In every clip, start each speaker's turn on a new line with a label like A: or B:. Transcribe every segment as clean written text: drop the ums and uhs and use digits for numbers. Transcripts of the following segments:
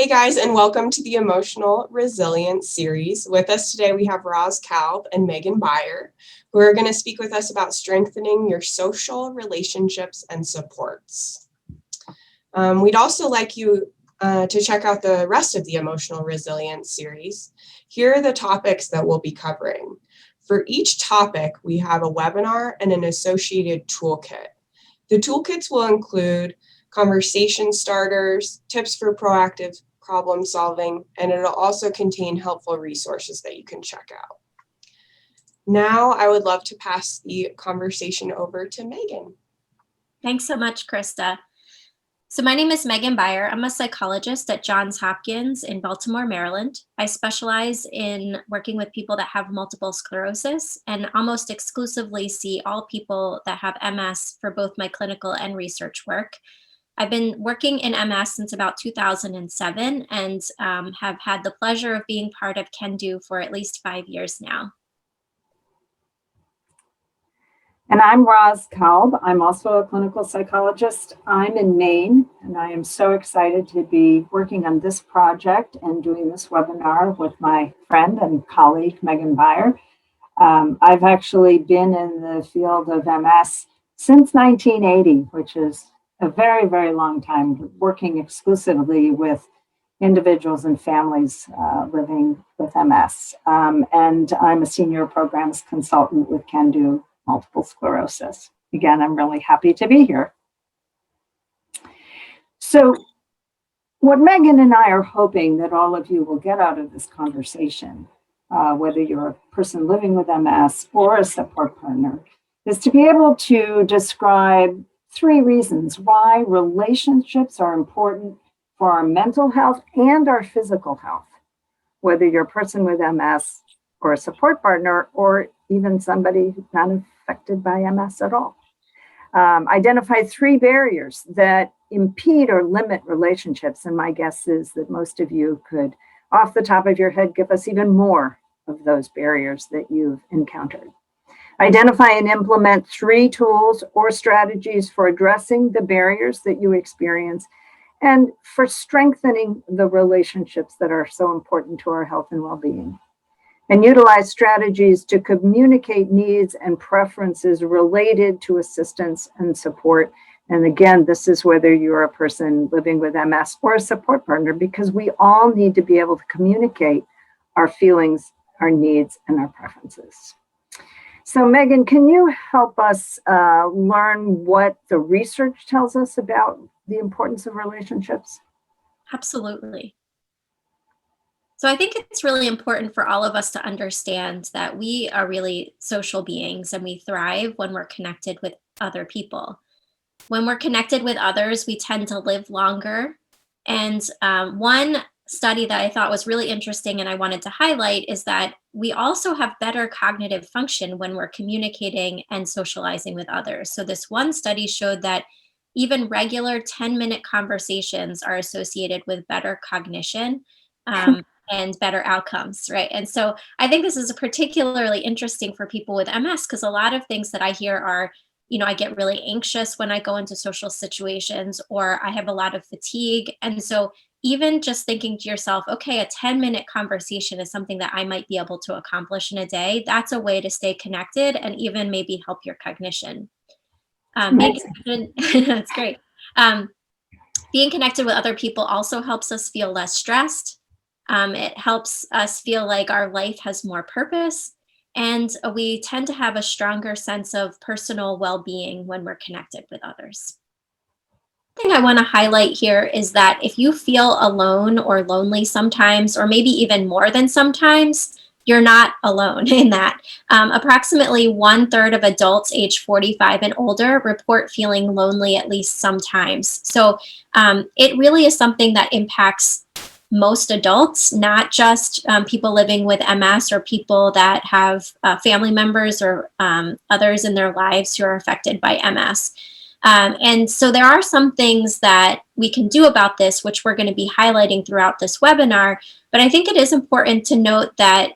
A: Hey guys, and welcome to the Emotional Resilience series. With us today, we have Roz Kalb and Megan Beyer, who are going to speak with us about strengthening your social relationships and supports. We'd also like you to check out the rest of the Emotional Resilience series. Here are the topics that we'll be covering. For each topic, we have a webinar and an associated toolkit. The toolkits will include conversation starters, tips for proactive problem solving, and it'll also contain helpful resources that you can check out. Now, I would love to pass the conversation over to Megan.
B: Thanks so much, Krista. So my name is Megan Beyer. I'm a psychologist at Johns Hopkins in Baltimore, Maryland. I specialize in working with people that have multiple sclerosis and almost exclusively see all people that have MS for both my clinical and research work. I've been working in MS since about 2007 and have had the pleasure of being part of Can Do for at least 5 years now.
C: And I'm Roz Kalb. I'm also a clinical psychologist. I'm in Maine, and I am so excited to be working on this project and doing this webinar with my friend and colleague, Megan Beyer. I've actually been in the field of MS since 1980, which is a very, very long time, working exclusively with individuals and families living with MS. And I'm a senior programs consultant with Can Do multiple sclerosis. Again, I'm really happy to be here. So what Megan and I are hoping that all of you will get out of this conversation, whether you're a person living with MS or a support partner, is to be able to describe 3 reasons why relationships are important for our mental health and our physical health, whether you're a person with MS or a support partner, or even somebody who's not affected by MS at all. Identify 3 barriers that impede or limit relationships. And my guess is that most of you could, off the top of your head, give us even more of those barriers that you've encountered. Identify and implement 3 tools or strategies for addressing the barriers that you experience and for strengthening the relationships that are so important to our health and well-being. And utilize strategies to communicate needs and preferences related to assistance and support. And again, this is whether you're a person living with MS or a support partner, because we all need to be able to communicate our feelings, our needs, and our preferences. So Megan, can you help us learn what the research tells us about the importance of relationships?
B: Absolutely. So I think it's really important for all of us to understand that we are really social beings and we thrive when we're connected with other people. When we're connected with others, we tend to live longer. And one study that I thought was really interesting and I wanted to highlight is that we also have better cognitive function when we're communicating and socializing with others. So this one study showed that even regular 10-minute conversations are associated with better cognition and better outcomes, right? And so I think this is particularly interesting for people with MS because a lot of things that I hear are, I get really anxious when I go into social situations, or I have a lot of fatigue. And so even just thinking to yourself, okay, a 10-minute conversation is something that I might be able to accomplish in a day. That's a way to stay connected and even maybe help your cognition. That's great. Being connected with other people also helps us feel less stressed. It helps us feel like our life has more purpose. And we tend to have a stronger sense of personal well-being when we're connected with others. The thing I want to highlight here is that if you feel alone or lonely sometimes, or maybe even more than sometimes, you're not alone in that. Approximately 1/3 of adults age 45 and older report feeling lonely at least sometimes. So it really is something that impacts most adults, not just people living with MS or people that have family members or others in their lives who are affected by MS. And so there are some things that we can do about this, which we're going to be highlighting throughout this webinar. But I think it is important to note that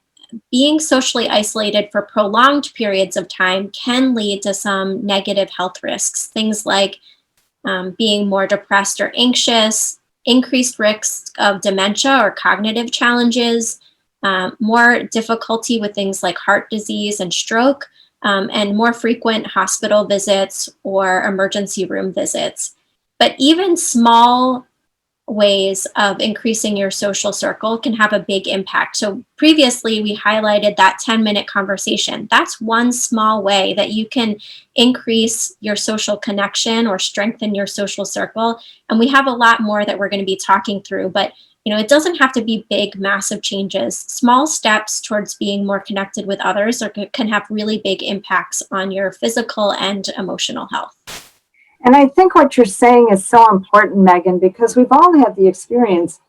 B: being socially isolated for prolonged periods of time can lead to some negative health risks, things like being more depressed or anxious, increased risk of dementia or cognitive challenges, more difficulty with things like heart disease and stroke, and more frequent hospital visits or emergency room visits. But even small ways of increasing your social circle can have a big impact. So previously we highlighted that 10-minute conversation. That's one small way that you can increase your social connection or strengthen your social circle. And we have a lot more that we're going to be talking through, but it doesn't have to be big, massive changes. Small steps towards being more connected with others can have really big impacts on your physical and emotional health.
C: And I think what you're saying is so important, Megan, because we've all had the experience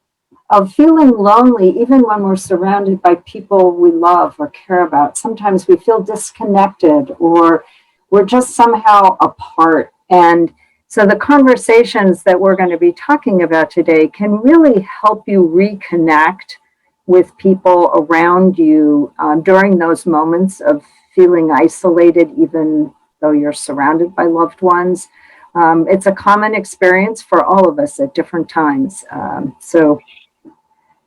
C: of feeling lonely, even when we're surrounded by people we love or care about. Sometimes we feel disconnected or we're just somehow apart. And so the conversations that we're going to be talking about today can really help you reconnect with people around you during those moments of feeling isolated, even though you're surrounded by loved ones. It's a common experience for all of us at different times. So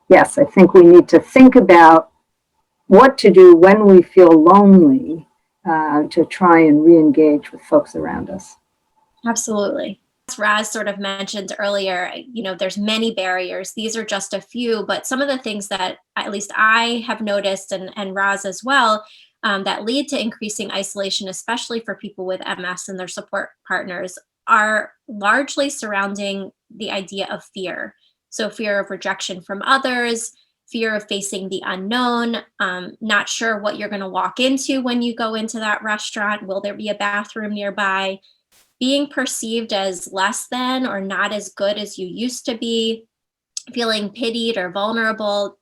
C: yes, I think we need to think about what to do when we feel lonely to try and re-engage with folks around us.
B: Absolutely. As Raz sort of mentioned earlier, there's many barriers. These are just a few, but some of the things that at least I have noticed, and Raz as well, that lead to increasing isolation, especially for people with MS and their support partners, are largely surrounding the idea of fear. So fear of rejection from others, fear of facing the unknown, not sure what you're going to walk into when you go into that restaurant. Will there be a bathroom nearby? Being perceived as less than or not as good as you used to be, feeling pitied or vulnerable,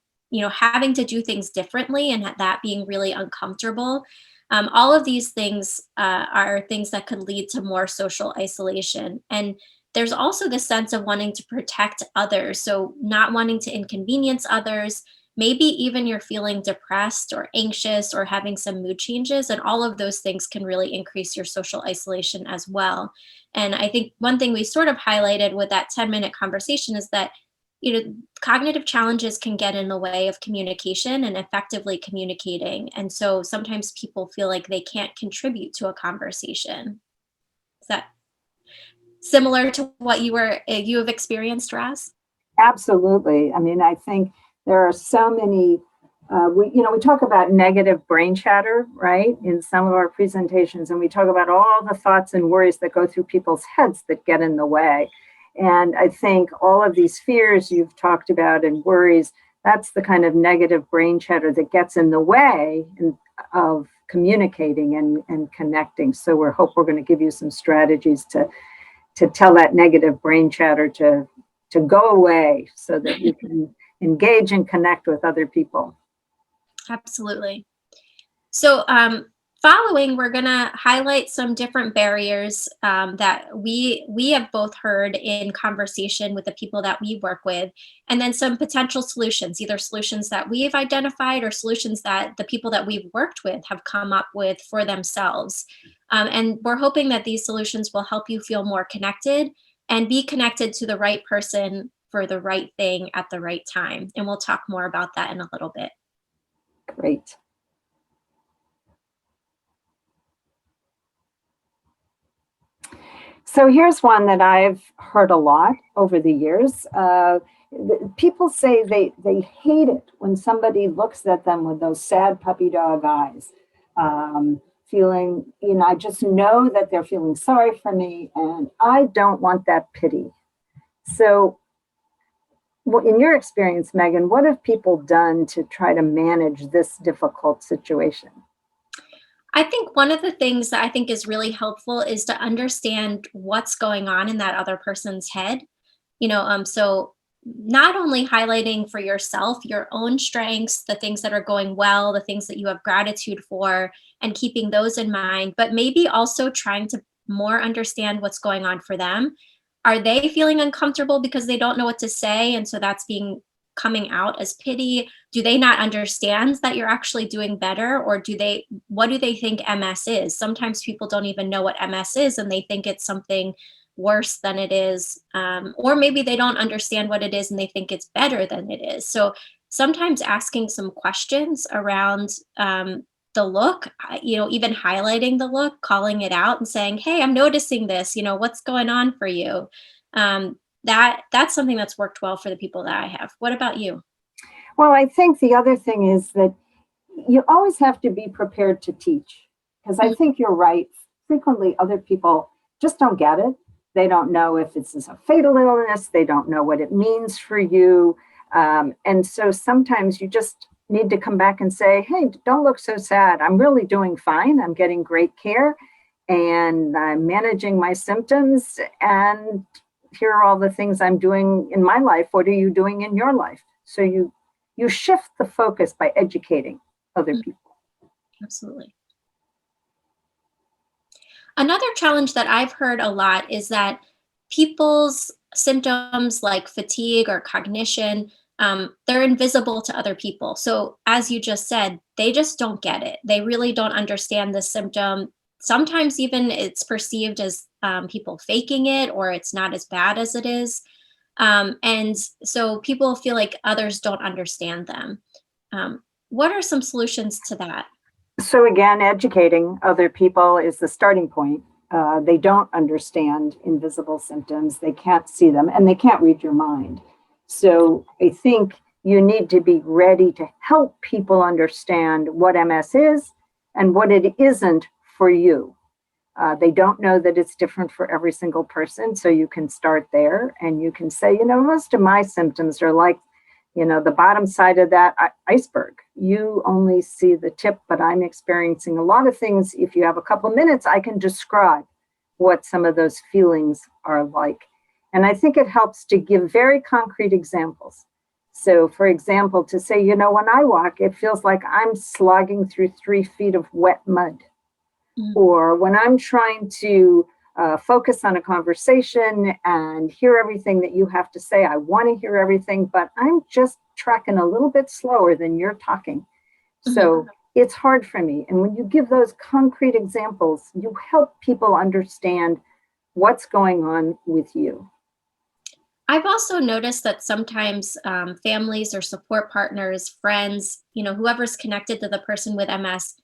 B: having to do things differently and that being really uncomfortable. All of these things are things that could lead to more social isolation. And there's also the sense of wanting to protect others. So not wanting to inconvenience others, maybe even you're feeling depressed or anxious or having some mood changes. And all of those things can really increase your social isolation as well. And I think one thing we sort of highlighted with that 10-minute conversation is that cognitive challenges can get in the way of communication and effectively communicating. And so sometimes people feel like they can't contribute to a conversation. Is that similar to what you have experienced, Raz?
C: Absolutely. I mean, I think there are so many, we talk about negative brain chatter, right, in some of our presentations, and we talk about all the thoughts and worries that go through people's heads that get in the way. And I think all of these fears you've talked about and worries, that's the kind of negative brain chatter that gets in the way of communicating and connecting. So we're going to give you some strategies to tell that negative brain chatter to go away so that you can engage and connect with other people.
B: Absolutely. So following, we're going to highlight some different barriers that we have both heard in conversation with the people that we work with, and then some potential solutions, either solutions that we've identified or solutions that the people that we've worked with have come up with for themselves. And we're hoping that these solutions will help you feel more connected and be connected to the right person for the right thing at the right time. And we'll talk more about that in a little bit.
C: Great. So here's one that I've heard a lot over the years. People say they hate it when somebody looks at them with those sad puppy dog eyes, feeling, I just know that they're feeling sorry for me and I don't want that pity. So in your experience, Megan, what have people done to try to manage this difficult situation?
B: I think one of the things that I think is really helpful is to understand what's going on in that other person's head. So not only highlighting for yourself your own strengths, the things that are going well, the things that you have gratitude for, and keeping those in mind, but maybe also trying to more understand what's going on for them. Are they feeling uncomfortable because they don't know what to say? And so that's coming out as pity? Do they not understand that you're actually doing better? Or what do they think MS is? Sometimes people don't even know what MS is and they think it's something worse than it is, or maybe they don't understand what it is and they think it's better than it is. So sometimes asking some questions around the look, even highlighting the look, calling it out and saying, hey, I'm noticing this, what's going on for you? That's something that's worked well for the people that I have. What about you?
C: Well, I think the other thing is that you always have to be prepared to teach, because I think you're right. Frequently, other people just don't get it. They don't know if this is a fatal illness. They don't know what it means for you. And so sometimes you just need to come back and say, hey, don't look so sad. I'm really doing fine. I'm getting great care and I'm managing my symptoms. And here are all the things I'm doing in my life. What are you doing in your life? So you shift the focus by educating other people.
B: Absolutely. Another challenge that I've heard a lot is that people's symptoms like fatigue or cognition, they're invisible to other people. So, as you just said, they just don't get it. They really don't understand the symptom. Sometimes, even it's perceived as people faking it, or it's not as bad as it is. And so, people feel like others don't understand them. What are some solutions to that?
C: So again, educating other people is the starting point. They don't understand invisible symptoms. They can't see them and they can't read your mind. So I think you need to be ready to help people understand what MS is and what it isn't for you. They don't know that it's different for every single person. So you can start there and you can say, most of my symptoms are like, the bottom side of that iceberg. You only see the tip, but I'm experiencing a lot of things. If you have a couple minutes, I can describe what some of those feelings are like. And I think it helps to give very concrete examples. So for example, to say, when I walk, it feels like I'm slogging through 3 feet of wet mud. Or when I'm trying to focus on a conversation and hear everything that you have to say. I want to hear everything, but I'm just tracking a little bit slower than you're talking. So it's hard for me. And when you give those concrete examples, you help people understand what's going on with you.
B: I've also noticed that sometimes families or support partners, friends, whoever's connected to the person with MS,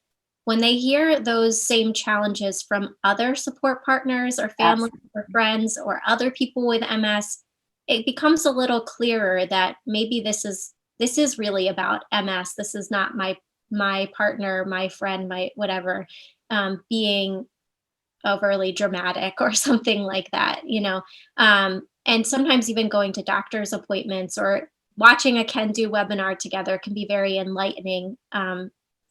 B: when they hear those same challenges from other support partners or family or friends or other people with MS, it becomes a little clearer that maybe this is really about MS. This is not my partner, my friend, my whatever, being overly dramatic or something like that, and sometimes even going to doctor's appointments or watching a Can Do webinar together can be very enlightening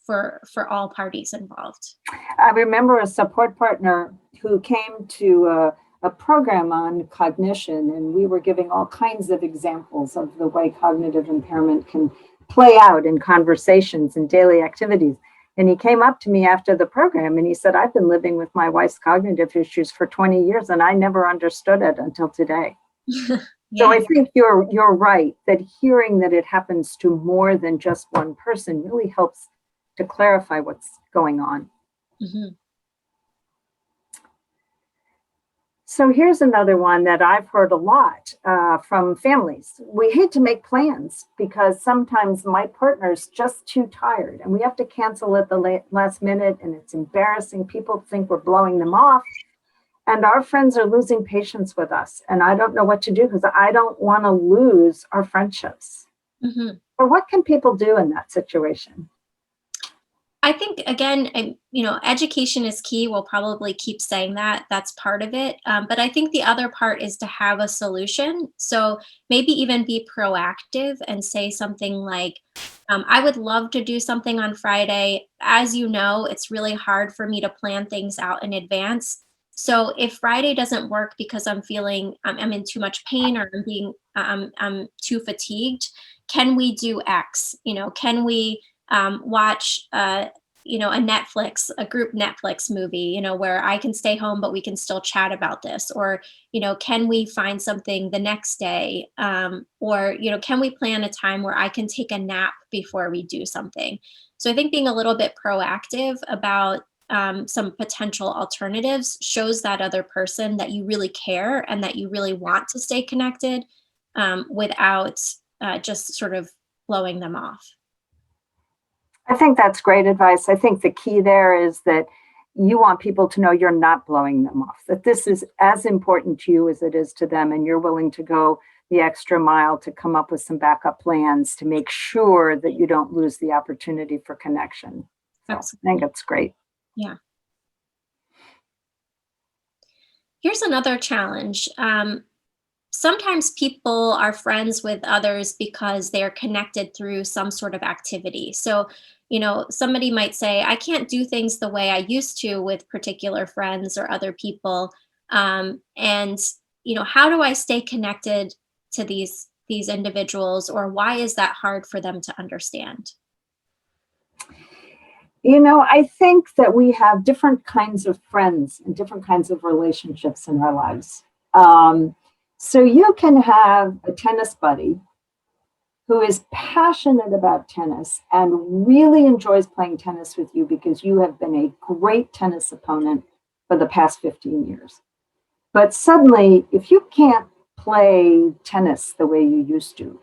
B: for all parties involved.
C: I remember a support partner who came to a program on cognition, and we were giving all kinds of examples of the way cognitive impairment can play out in conversations and daily activities. And he came up to me after the program and he said, I've been living with my wife's cognitive issues for 20 years and I never understood it until today. Yeah. So I think you're right that hearing that it happens to more than just one person really helps to clarify what's going on. So here's another one that I've heard a lot from families. We hate to make plans because sometimes my partner's just too tired and we have to cancel at the last minute and it's embarrassing. People think we're blowing them off and our friends are losing patience with us. And I don't know what to do because I don't want to lose our friendships. So what can people do in that situation?
B: I think, again, education is key. We'll probably keep saying that. That's part of it. But I think the other part is to have a solution. So maybe even be proactive and say something like, I would love to do something on Friday. As you know, it's really hard for me to plan things out in advance. So if Friday doesn't work because I'm in too much pain or I'm too fatigued, can we do X? Can we watch a group Netflix movie, where I can stay home, but we can still chat about this, or, can we find something the next day? Or, can we plan a time where I can take a nap before we do something? So I think being a little bit proactive about some potential alternatives shows that other person that you really care and that you really want to stay connected, without just sort of blowing them off.
C: I think that's great advice. I think the key there is that you want people to know you're not blowing them off, that this is as important to you as it is to them, and you're willing to go the extra mile to come up with some backup plans to make sure that you don't lose the opportunity for connection. So I think it's great.
B: Yeah. Here's another challenge. Sometimes people are friends with others because they're connected through some sort of activity. So, somebody might say, I can't do things the way I used to with particular friends or other people. And, how do I stay connected to these individuals, or why is that hard for them to understand?
C: I think that we have different kinds of friends and different kinds of relationships in our lives. So you can have a tennis buddy who is passionate about tennis and really enjoys playing tennis with you because you have been a great tennis opponent for the past 15 years. But suddenly, if you can't play tennis the way you used to,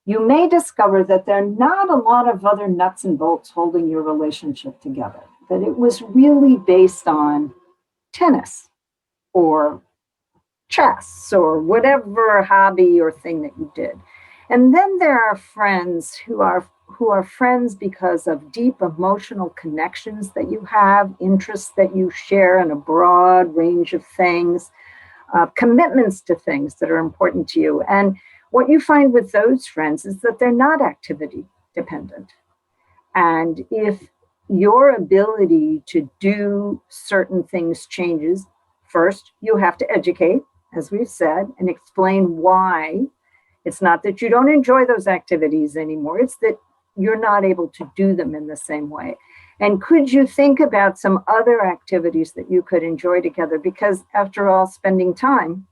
C: you may discover that there are not a lot of other nuts and bolts holding your relationship together, that it was really based on tennis or chess or whatever hobby or thing that you did. And then there are friends who are friends because of deep emotional connections that you have, interests that you share in a broad range of things, commitments to things that are important to you. And what you find with those friends is that they're not activity dependent. And if your ability to do certain things changes, first, you have to educate, as we've said, and explain why. It's not that you don't enjoy those activities anymore. It's that you're not able to do them in the same way. And could you think about some other activities that you could enjoy together? Because after all, spending time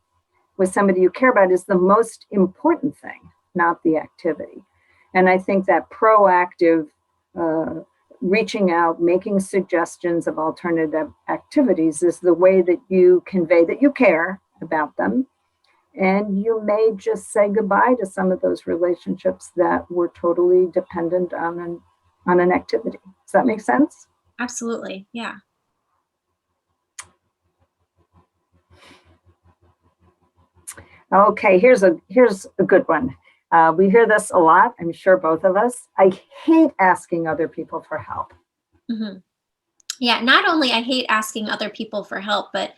C: with somebody you care about is the most important thing, not the activity. And I think that proactive reaching out, making suggestions of alternative activities is the way that you convey that you care about them. And you may just say goodbye to some of those relationships that were totally dependent on an activity. Does that make sense?
B: Absolutely. Yeah.
C: Okay, here's a good one. We hear this a lot, I'm sure both of us. I hate asking other people for help.
B: Mm-hmm. Yeah. Not only I hate asking other people for help, but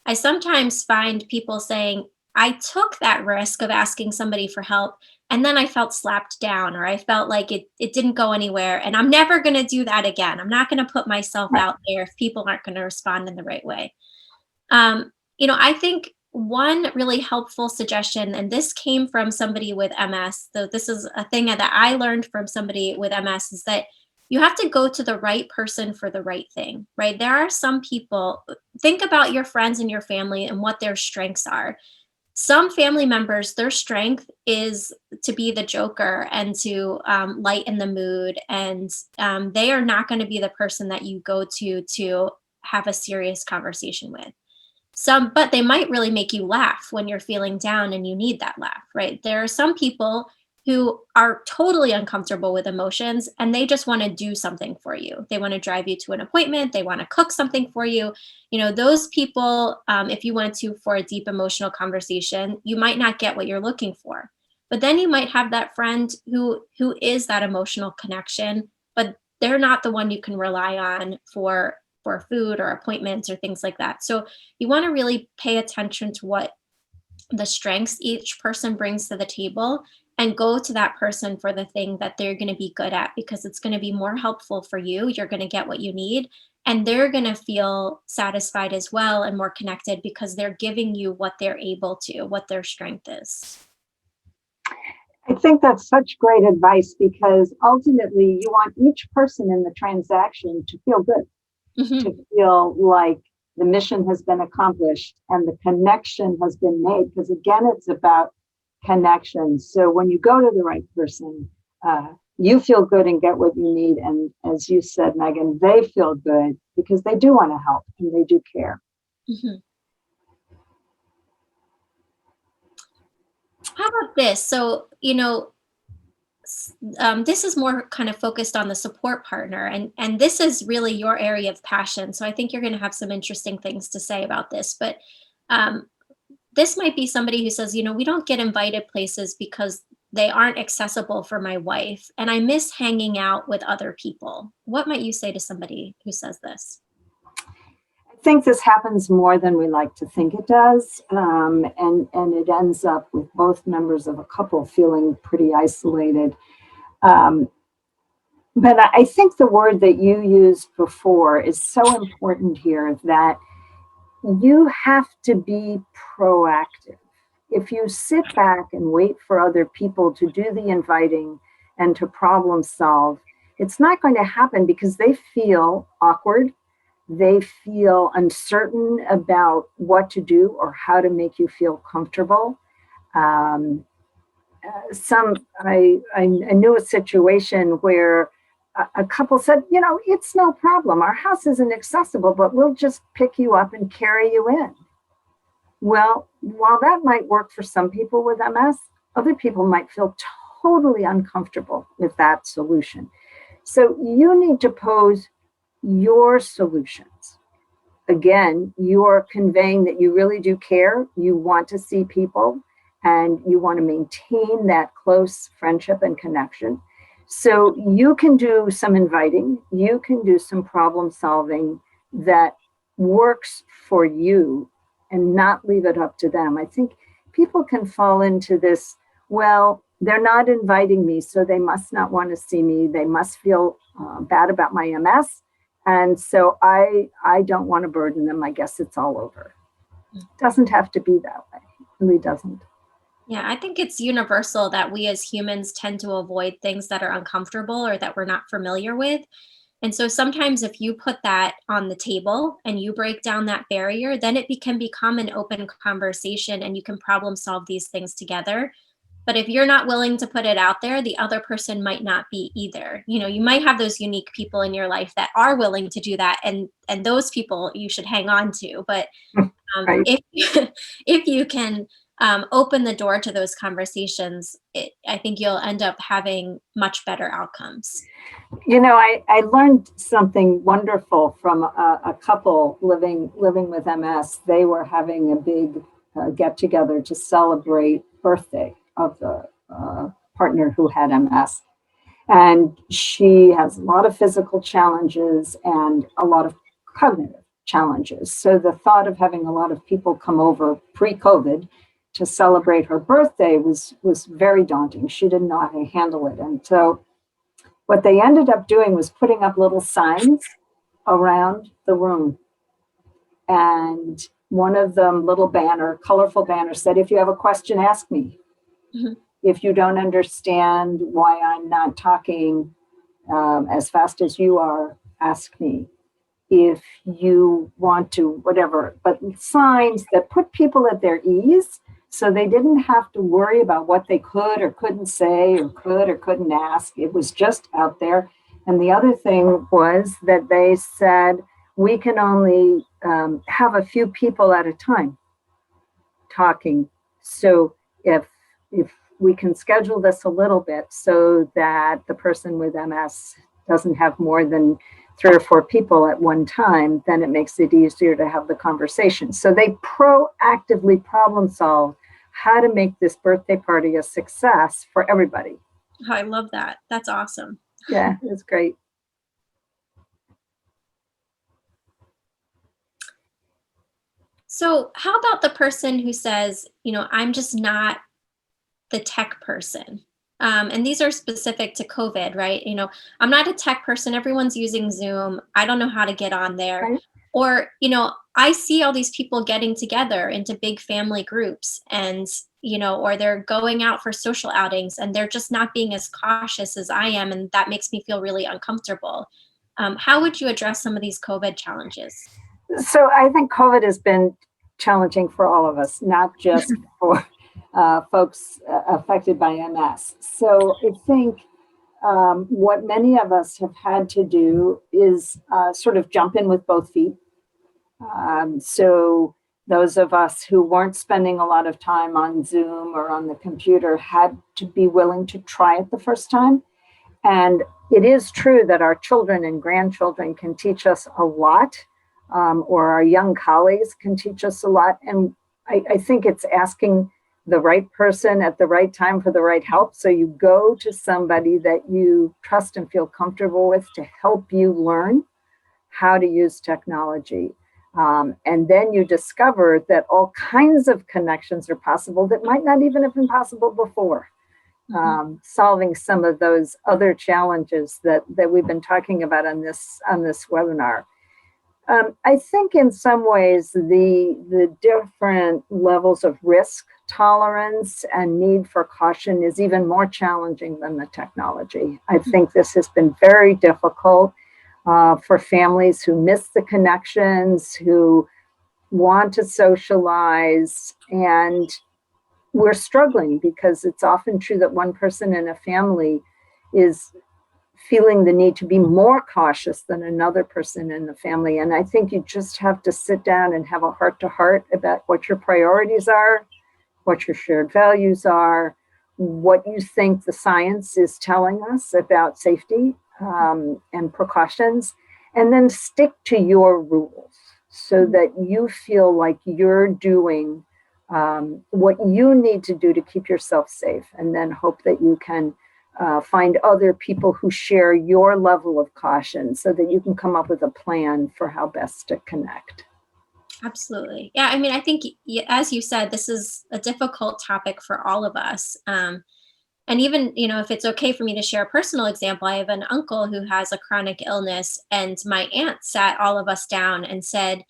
B: I sometimes find people saying, I took that risk of asking somebody for help, and then I felt slapped down, or I felt like it didn't go anywhere, and I'm never going to do that again. I'm not going to put myself out there if people aren't going to respond in the right way. I think one really helpful suggestion, and this came from somebody with MS, so this is a thing that I learned from somebody with MS, is that you have to go to the right person for the right thing, right? There are some people, think about your friends and your family and what their strengths are. Some family members, their strength is to be the joker and to lighten the mood. And they are not going to be the person that you go to have a serious conversation with. But they might really make you laugh when you're feeling down and you need that laugh, right? There are some people who are totally uncomfortable with emotions and they just want to do something for you. They want to drive you to an appointment. They want to cook something for you. Those people, if you went to for a deep emotional conversation, you might not get what you're looking for. But then you might have that friend who is that emotional connection, but they're not the one you can rely on for food or appointments or things like that. So you want to really pay attention to what the strengths each person brings to the table and go to that person for the thing that they're going to be good at, because it's going to be more helpful for you. You're going to get what you need, and they're going to feel satisfied as well and more connected because they're giving you what they're able to, what their strength is.
C: I think that's such great advice, because ultimately you want each person in the transaction to feel good, to feel like the mission has been accomplished and the connection has been made. Because again, it's about connection. So when you go to the right person, you feel good and get what you need. And as you said, Megan, they feel good because they do want to help and they do care.
B: Mhm. How about this? So, this is more kind of focused on the support partner, and this is really your area of passion. So I think you're going to have some interesting things to say about this. But um, this might be somebody who says, we don't get invited places because they aren't accessible for my wife, and I miss hanging out with other people. What might you say to somebody who says this?
C: I think this happens more than we like to think it does. And it ends up with both members of a couple feeling pretty isolated. Um, but I think the word that you used before is so important here, that you have to be proactive. If you sit back and wait for other people to do the inviting and to problem solve, it's not going to happen because they feel awkward. They feel uncertain about what to do or how to make you feel comfortable. Um, I knew a situation where a couple said, it's no problem. Our house isn't accessible, but we'll just pick you up and carry you in. Well, while that might work for some people with MS, other people might feel totally uncomfortable with that solution. So you need to pose your solutions. Again, you're conveying that you really do care, you want to see people, and you want to maintain that close friendship and connection. So you can do some inviting, you can do some problem solving that works for you and not leave it up to them. I think people can fall into this, well, they're not inviting me, so they must not want to see me. They must feel bad about my MS. And so I don't want to burden them. I guess it's all over. It doesn't have to be that way. It really doesn't.
B: Yeah, I think it's universal that we as humans tend to avoid things that are uncomfortable or that we're not familiar with. And so sometimes if you put that on the table and you break down that barrier, then can become an open conversation and you can problem solve these things together. But if you're not willing to put it out there, the other person might not be either. You might have those unique people in your life that are willing to do that, and those people you should hang on to. But
C: Right.
B: if if you can open the door to those conversations, I think you'll end up having much better outcomes.
C: I learned something wonderful from a couple living with MS. They were having a big get together to celebrate birthday of the partner who had MS. And she has a lot of physical challenges and a lot of cognitive challenges. So the thought of having a lot of people come over pre-COVID to celebrate her birthday was very daunting. She didn't know how to handle it. And so what they ended up doing was putting up little signs around the room. And one of them, colorful banner, said, if you have a question, ask me. Mm-hmm. If you don't understand why I'm not talking as fast as you are, ask me. If you want to, whatever, but signs that put people at their ease so they didn't have to worry about what they could or couldn't say or could or couldn't ask. It was just out there. And the other thing was that they said, we can only have a few people at a time talking. So if we can schedule this a little bit so that the person with MS doesn't have more than 3 or 4 people at one time, then it makes it easier to have the conversation. So they proactively problem solve how to make this birthday party a success for everybody.
B: Oh, I love that. That's awesome.
C: Yeah, it's great.
B: So how about the person who says, I'm just not the tech person? And these are specific to COVID, right? I'm not a tech person. Everyone's using Zoom. I don't know how to get on there. Right. Or, I see all these people getting together into big family groups and, or they're going out for social outings and they're just not being as cautious as I am. And that makes me feel really uncomfortable. How would you address some of these COVID challenges?
C: So I think COVID has been challenging for all of us, not just for folks affected by MS. So I think what many of us have had to do is sort of jump in with both feet. So those of us who weren't spending a lot of time on Zoom or on the computer had to be willing to try it the first time. And it is true that our children and grandchildren can teach us a lot, or our young colleagues can teach us a lot. And I think it's asking the right person at the right time for the right help. So you go to somebody that you trust and feel comfortable with to help you learn how to use technology. And then you discover that all kinds of connections are possible that might not even have been possible before. Solving some of those other challenges that we've been talking about on this webinar. I think in some ways the different levels of risk tolerance and need for caution is even more challenging than the technology. I think this has been very difficult for families who miss the connections, who want to socialize, and we're struggling because it's often true that one person in a family is feeling the need to be more cautious than another person in the family. And I think you just have to sit down and have a heart-to-heart about what your priorities are, what your shared values are, what you think the science is telling us about safety and precautions, and then stick to your rules so that you feel like you're doing what you need to do to keep yourself safe, and then hope that you can find other people who share your level of caution so that you can come up with a plan for how best to connect.
B: Absolutely. Yeah. I mean, I think, as you said, this is a difficult topic for all of us. And even, if it's okay for me to share a personal example, I have an uncle who has a chronic illness, and my aunt sat all of us down and said,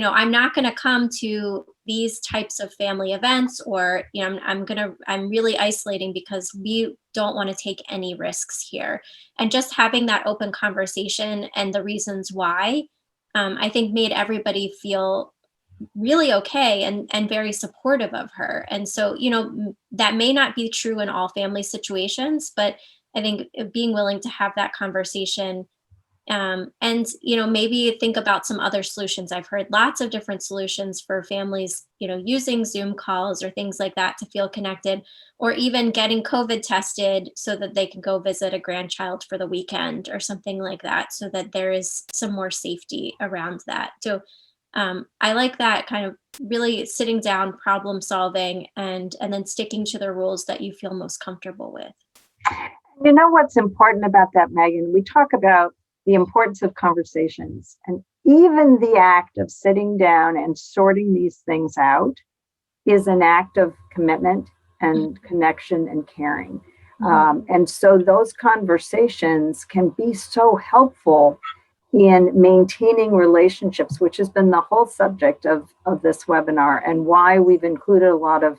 B: I'm not going to come to these types of family events, or, I'm really isolating because we don't want to take any risks here. And just having that open conversation and the reasons why, I think made everybody feel really okay and very supportive of her. And so, that may not be true in all family situations, but I think being willing to have that conversation, and maybe think about some other solutions. I've heard lots of different solutions for families, using Zoom calls or things like that to feel connected, or even getting COVID tested so that they can go visit a grandchild for the weekend or something like that, so that there is some more safety around that. So I like that kind of really sitting down, problem solving, and then sticking to the rules that you feel most comfortable with.
C: You know what's important about that, Megan? We talk about the importance of conversations, and even the act of sitting down and sorting these things out is an act of commitment and connection and caring. And so those conversations can be so helpful in maintaining relationships, which has been the whole subject of this webinar, and why we've included a lot of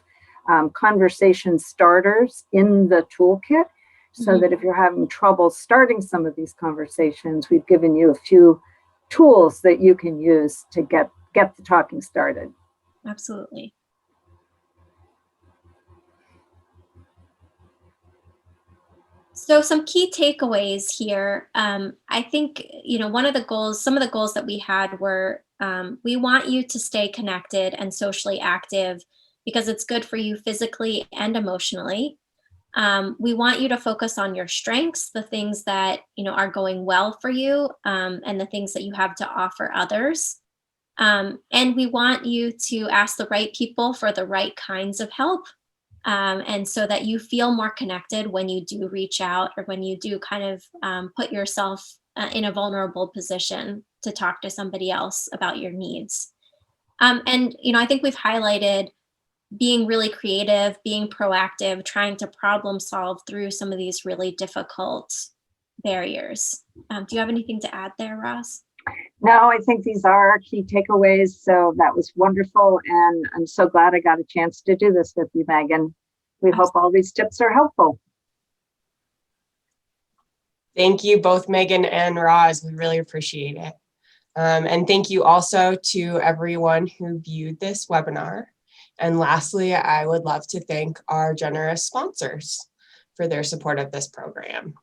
C: conversation starters in the toolkit, so that if you're having trouble starting some of these conversations, we've given you a few tools that you can use to get the talking started.
B: Absolutely. So some key takeaways here. I think, some of the goals that we had were, we want you to stay connected and socially active because it's good for you physically and emotionally. We want you to focus on your strengths, the things that, are going well for you, and the things that you have to offer others. And we want you to ask the right people for the right kinds of help. And so that you feel more connected when you do reach out, or when you do kind of put yourself in a vulnerable position to talk to somebody else about your needs. And, I think we've highlighted being really creative, being proactive, trying to problem solve through some of these really difficult barriers. Do you have anything to add there, Roz?
C: No, I think these are our key takeaways. So that was wonderful. And I'm so glad I got a chance to do this with you, Megan. We hope all these tips are helpful.
A: Thank you both, Megan and Roz. We really appreciate it. And thank you also to everyone who viewed this webinar. And lastly, I would love to thank our generous sponsors for their support of this program.